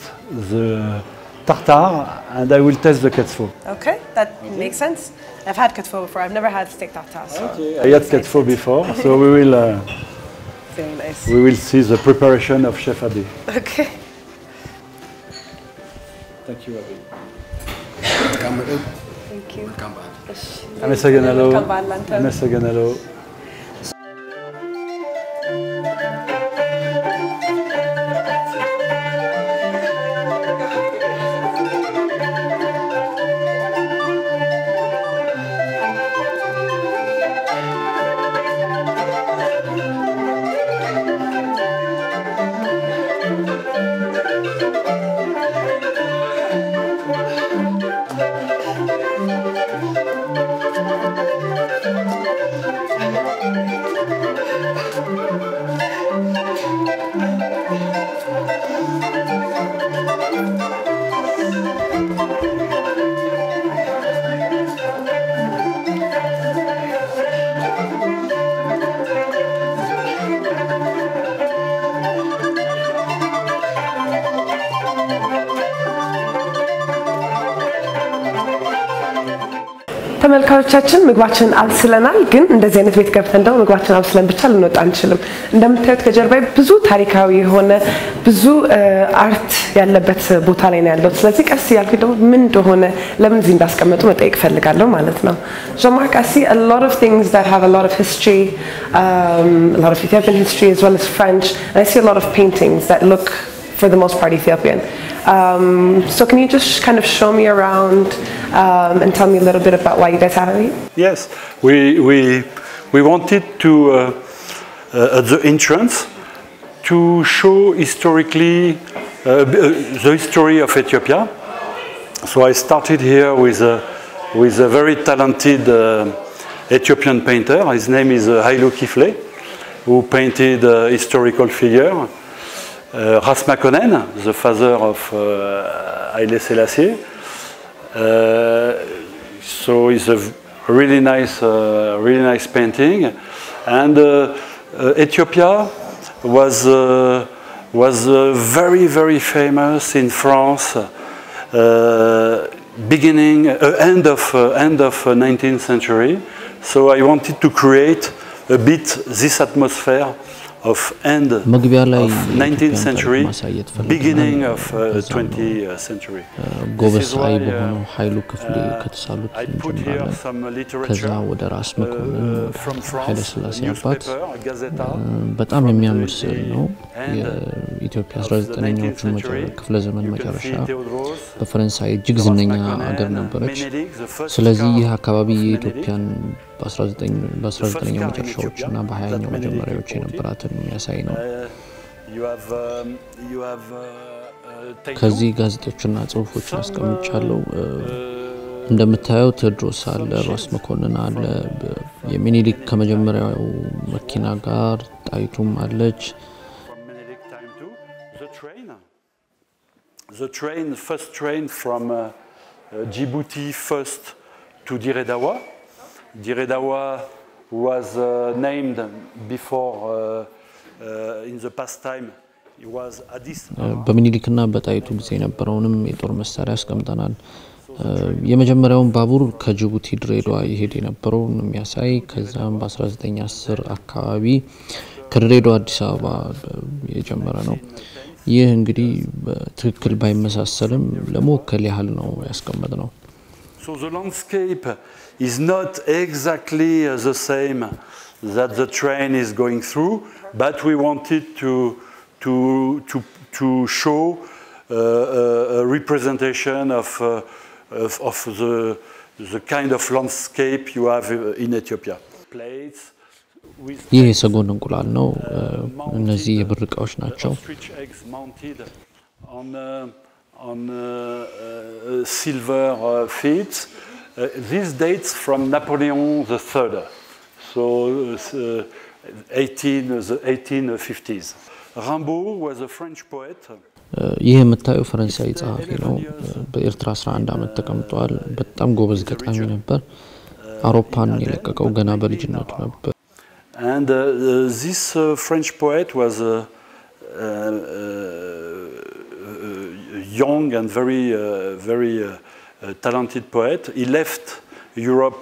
the tartare and I will test the ketfo. Okay, that makes sense. I've had ketfo before. I've never had steak tartare. So Okay. I had ketfo before, so we will very nice. we will see the preparation of Chef Abi. Okay. Thank you, Abi. Thank you. አመሰግናለሁ Welcome back, Lantern. አመሰግናለሁ ተመልካቾቻችን ምግባችን አብስለናል ግን እንደዚህ አይነት ቤት ገብተን እንደው ምግባችን አብስለን ብቻ ልንወጣ አንችልም እንደምታዩት ከጀርባይ ብዙ ታሪካዊ የሆነ ብዙ አርት ያለበት ቦታ ላይ ነው ያለው ስለዚህ ቀስ ያልኩ ደግሞ ምን እንደሆነ ለምን እዚህ እንዳስቀመጡ መጠየቅ ፈልጋለሁ ማለት ነው Jean-Marc I see a lot of things that have a lot of history a lot of Ethiopian history as well as French and I see a lot of paintings that look for the most part Ethiopian so can you just kind of show me around and tell me a little bit about why you guys have it? Yes, we wanted to at the entrance to show historically the history of Ethiopia. So I started here with a very talented Ethiopian painter. His name is Haile Kifle, who painted historical figure. Ras Makonnen, the father of Haile Selassie. So it's a really nice painting, and Ethiopia was very famous in France, end of 19th century. So I wanted to create a bit this atmosphere of end of 19th century, beginning of 20th century. ጎበስ አይ በሆነው ኃይሉ ክፍሌ ከተሳሉት እንጀምራለን ከዛ ወደ ራስ መኮንን ኃይለ ሥላሴ አባት በጣም የሚያምር ስዕል ነው የኢትዮጵያ 19ኛው ክፍለ ዘመን መጨረሻ በፈረንሳይ እጅግ ዝነኛ ሀገር ነበረች ስለዚህ ይህ አካባቢ የኢትዮጵያን በ19ኛው መጨረሻዎችና በ20ኛው መጀመሪያዎች የነበራትን የሚያሳይ ነው ከዚህ ጋዜጦችና ጽሁፎችን አስቀምጫለሁ እንደምታየው ቴዎድሮስ አለ ራስ መኮንን አለ የሚኒሊክ ከመጀመሪያው መኪና ጋር ጣይቱም አለች The first train from Djibouti first to Diredawa. Diredawa was named before in the past time. It was Addis. በሚኒሊክና በጣይቱ ጊዜ የነበረውንም የጦር መሳሪያ አስቀምጠናል የመጀመሪያውን ባቡር ከጅቡቲ ድሬዳዋ ይሄድ የነበረው የሚያሳይ ከዛም በ1910 አካባቢ ከድሬዳዋ አዲስ አበባ የጀመረ ነው ይህ እንግዲህ ትክክል ባይመሳሰልም ለሞከል ያህል ነው ያስቀመጥነው So the landscape is not exactly the same that the train is going through, but we wanted to show a representation of the kind of landscape you have in Ethiopia. Plates. ይህ የሰጎን እንቁላል ነው እነዚህ የብር ዕቃዎች ናቸው on silver feet. This dates from Napoleon III, so the 1850s. Rimbaud was a French poet. ይህ የምታየው ፈረንሳዊ ጸሐፊ ነው በኤርትራ 11 ዓመት ተቀምጧል በጣም ጎበዝ ገጣሚ ነበር አውሮፓን የለቀቀው ገና በልጅነቱ ነበር And this French poet was young and very talented poet. He left Europe.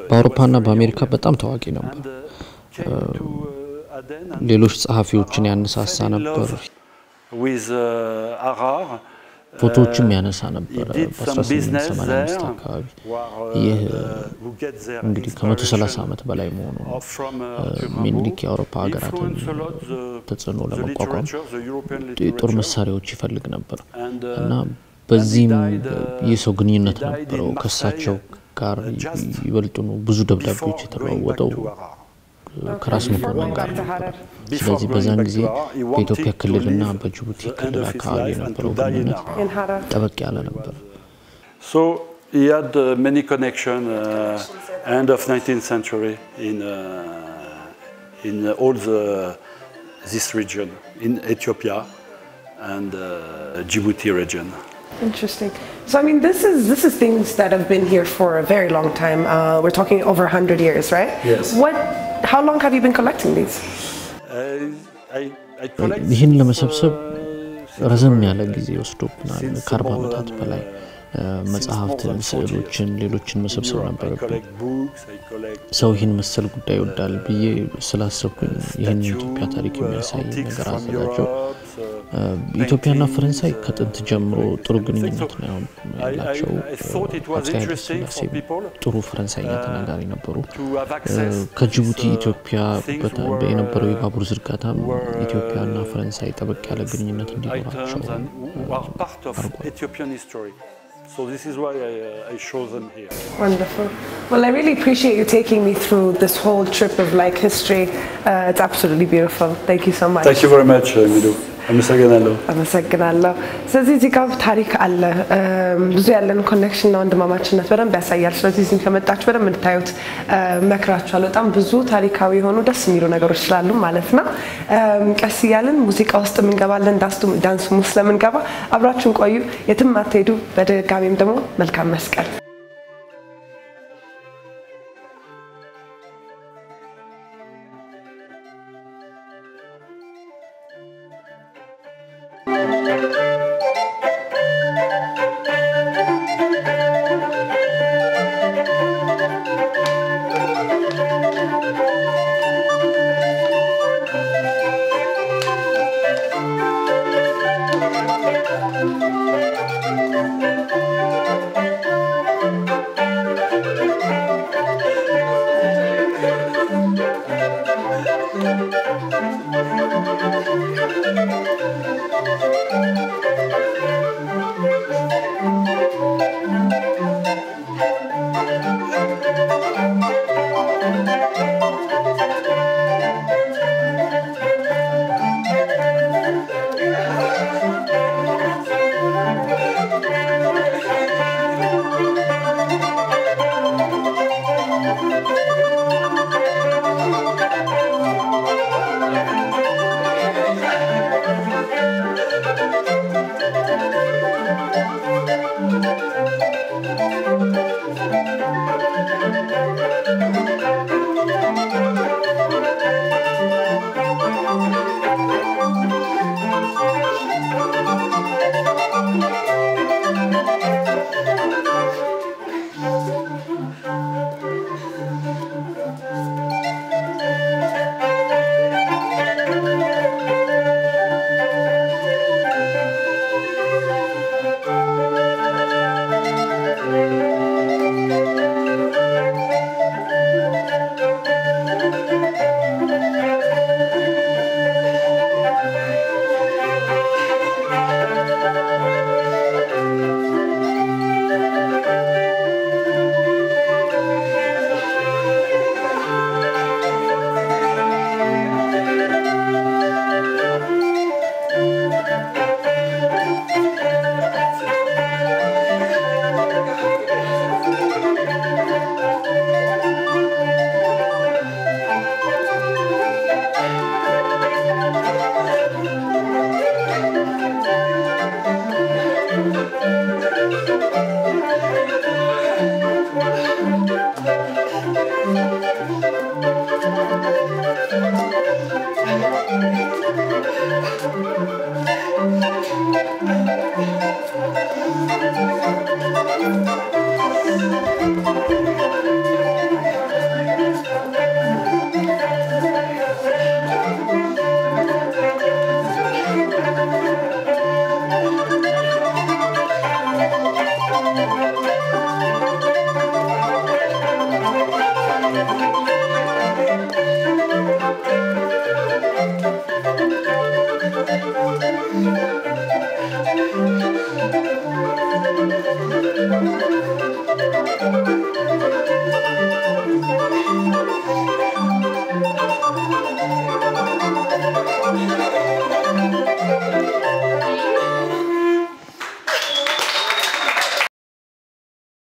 በአውሮፓና በአሜሪካ በጣም ታዋቂ ነበር ሌሎች ጸሐፊዎችን ያነሳሳ ነበር with Arar. ፎቶዎችም ያነሳ ነበር በ1885 አካባቢ ይህ እንግዲህ ከ130 ዓመት በላይ መሆኑ ሚኒሊክ የአውሮፓ ሀገራትን ተጽዕኖ ለመቋቋም የጦር መሳሪያዎች ይፈልግ ነበር እና በዚህም የሰው ግንኙነት ነበረው ከሳቸው ጋር ይበልጡኑ ብዙ ደብዳቤዎች የተለዋወጠው ከራስ መኮንን ጋር ነበር ስለዚህ በዛን ጊዜ በኢትዮጵያ ክልልና በጅቡቲ ክልል አካባቢ የነበረው ግንኙነት ጠበቅ ያለ ነበር So he had many connections end of 19th century in all this region in Ethiopia and Djibouti region. Interesting. So I mean, this is things that have been here for a very long time. We're talking over 100 years, right? Yes. How long have you been collecting these? I collect. ይህን ለመሰብሰብ ረዘም ያለ ጊዜ ወስዶብናል ከ40 ዓመታት በላይ መጽሐፍትን ስዕሎችን ሌሎችን መሰብሰብ ነበረብኝ ሰው ይህን መሰል ጉዳይ ይወዳል ብዬ ስላሰብኩኝ ይህን የኢትዮጵያ ታሪክ የሚያሳይ ነገር አዘጋጀው ኢትዮጵያና ፈረንሳይ ከጥንት ጀምሮ ጥሩ ግንኙነት ነው ያላቸው ጥሩ ፈረንሳይኛ ተናጋሪ ነበሩ ከጅቡቲ ኢትዮጵያ በነበረው የባቡር ዝርጋታም ኢትዮጵያና ፈረንሳይ ጠበቅ ያለ ግንኙነት እንዲኖራቸው So this is why I show them here. Wonderful. Well, I really appreciate you taking me through this whole trip of like history. It's absolutely beautiful. Thank you so much. Thank you very much, Midu. አመሰግናለሁ ስለዚህ እዚህ ጋር ታሪክ አለ ብዙ ያለን ኮኔክሽን ነው እንደማማችነት በደንብ ያሳያል ስለዚህ እዚህ ከመጣችሁ በደንብ እንድታዩት መክራችኋለሁ በጣም ብዙ ታሪካዊ የሆኑ ደስ የሚሉ ነገሮች ስላሉ ማለት ነው ቀስ ያለን ሙዚቃ ውስጥ እንገባለን ዳንስ ሙስሊም እንገባ አብራችሁን ቆዩ የትም አትሄዱ በደጋሚም ደግሞ መልካም መስቀል